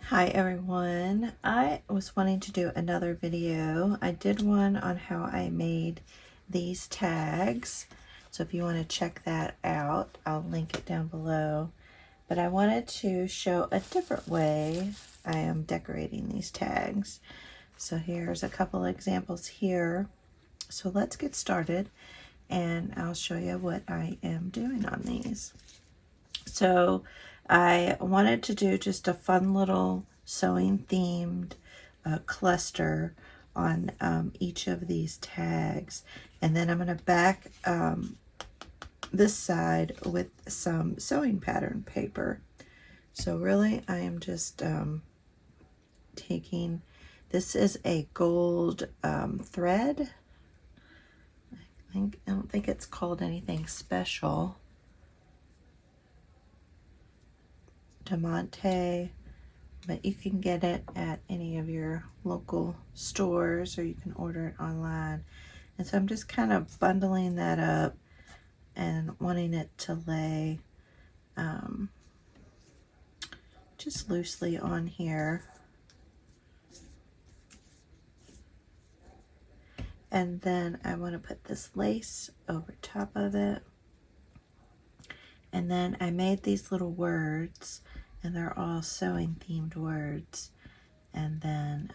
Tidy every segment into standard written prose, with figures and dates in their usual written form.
Hi everyone, I was wanting to do another video. I did one on how I made these tags, so if you want to check that out, I'll link it down below. But I wanted to show a different way I am decorating these tags. So here's a couple examples here. So let's get started and I'll show you what I am doing on these. So I wanted to do just a fun little sewing themed cluster on each of these tags, and then I'm going to back this side with some sewing pattern paper. So really I am just taking, this is a gold thread. I don't think it's called anything special. Diamante, but you can get it at any of your local stores or you can order it online. And so I'm just kind of bundling that up and wanting it to lay just loosely on here. And then I want to put this lace over top of it. And then I made these little words, and they're all sewing themed words. And then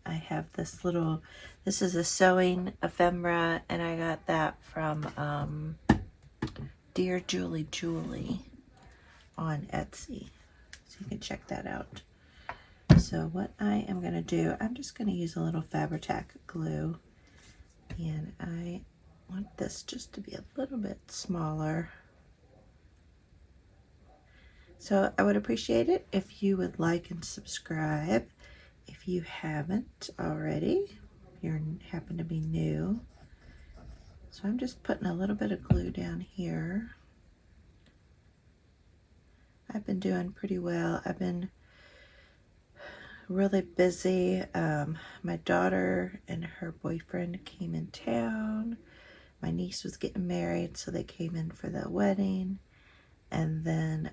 I have this little, this is a sewing ephemera, and I got that from Dear Julie on Etsy. So you can check that out. So what I am going to do, I'm just going to use a little Fabri-Tac glue. And I want this just to be a little bit smaller. So I would appreciate it if you would like and subscribe if you haven't already, if you happen to be new. So I'm just putting a little bit of glue down here. I've been doing pretty well. I've been really busy. My daughter and her boyfriend came in town. My niece was getting married, so they came in for the wedding. And then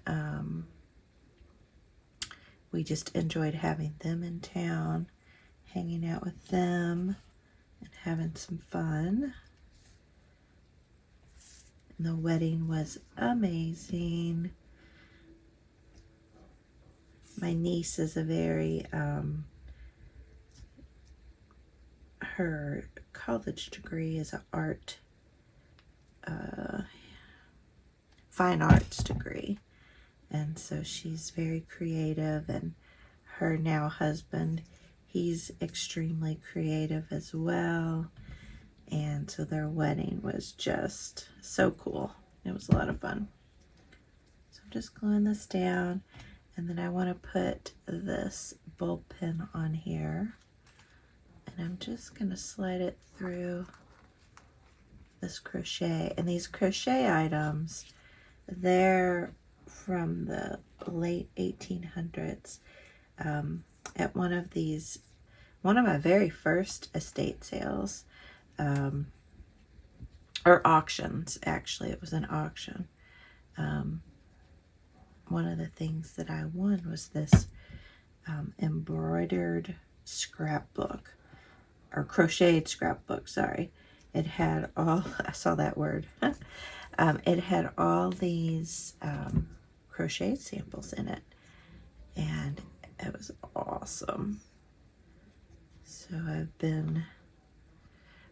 we just enjoyed having them in town, hanging out with them and having some fun. And the wedding was amazing. My niece is a very, her college degree is an art, fine arts degree. And so she's very creative, and her now husband, he's extremely creative as well. And so their wedding was just so cool. It was a lot of fun. So I'm just gluing this down, and then I want to put this bulb pin on here. And I'm just going to slide it through this crochet. And these crochet items, they're from the late 1800s at one of my very first estate sales, or auctions. Actually, it was an auction. One of the things that I won was this embroidered scrapbook, or crocheted scrapbook, sorry. It had all, I saw that word. It had all these crochet samples in it, and it was awesome. So I've been,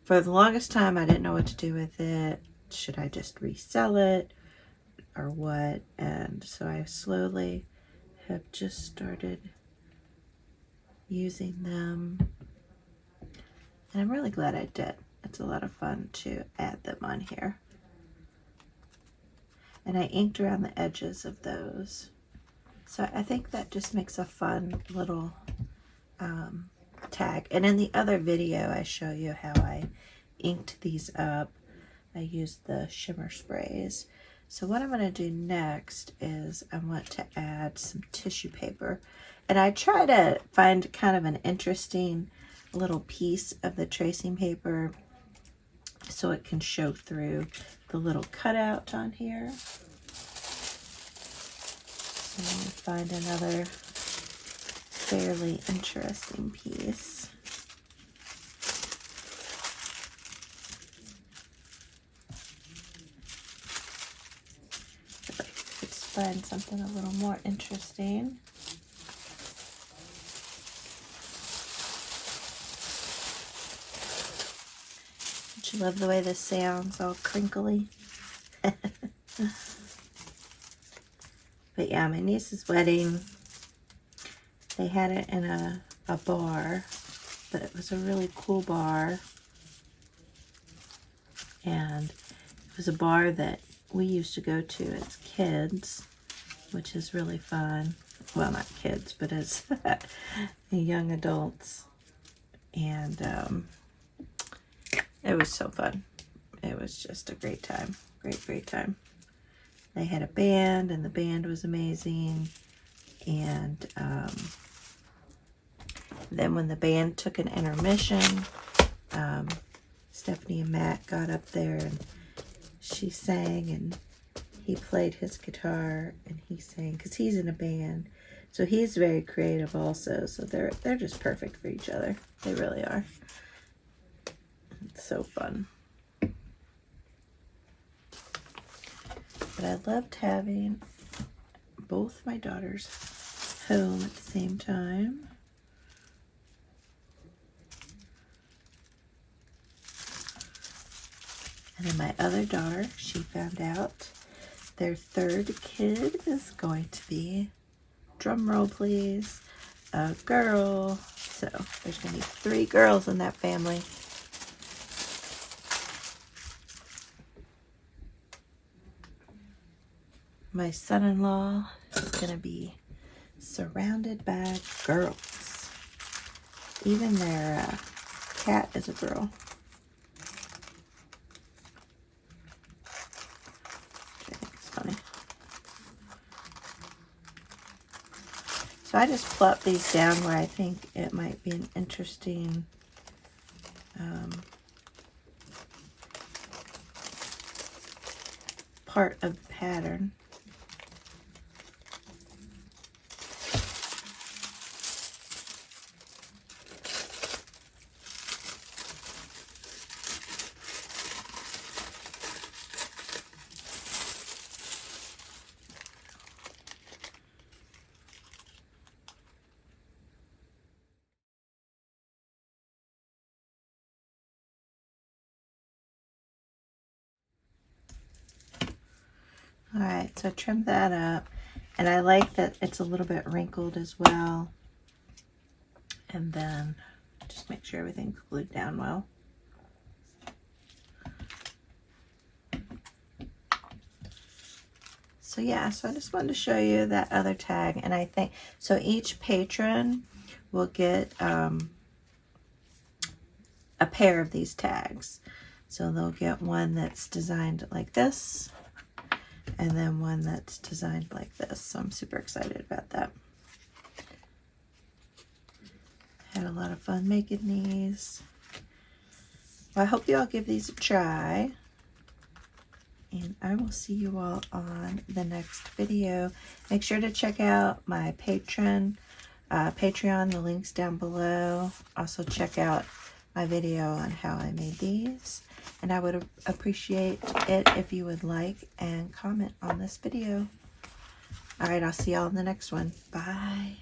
for the longest time, I didn't know what to do with it. Should I just resell it or what? And so I slowly have just started using them, and I'm really glad I did. It's a lot of fun to add them on here. And I inked around the edges of those. So I think that just makes a fun little tag. And in the other video, I show you how I inked these up. I used the shimmer sprays. So what I'm going to do next is I want to add some tissue paper. And I try to find kind of an interesting little piece of the tracing paper so it can show through the little cutout on here. So let me find another fairly interesting piece. Let's find something a little more interesting. Don't you love the way this sounds, all crinkly? But yeah, my niece's wedding, they had it in a bar, but it was a really cool bar. And it was a bar that we used to go to as kids, which is really fun. Well, not kids, but as young adults. And it was so fun. It was just a great time. Great time. They had a band, and the band was amazing. And then when the band took an intermission, Stephanie and Matt got up there, and she sang, and he played his guitar, and he sang, because he's in a band. So he's very creative also. So they're just perfect for each other. They really are. It's so fun. But I loved having both my daughters home at the same time. And then my other daughter, she found out their third kid is going to be, drum roll please, a girl. So there's going to be 3 girls in that family. My son-in-law is going to be surrounded by girls. Even their cat is a girl. Which I think is funny. So I just plop these down where I think it might be an interesting part of the pattern. Alright, so trim that up. And I like that it's a little bit wrinkled as well. And then just make sure everything's glued down well. So yeah, so I just wanted to show you that other tag. And I think, so each patron will get a pair of these tags. So they'll get one that's designed like this, and then one that's designed like this. So I'm super excited about that. Had a lot of fun making these. Well, I hope you all give these a try. And I will see you all on the next video. Make sure to check out my Patreon. The link's down below. Also check out my video on how I made these. And I would appreciate it if you would like and comment on this video. Alright, I'll see y'all in the next one. Bye.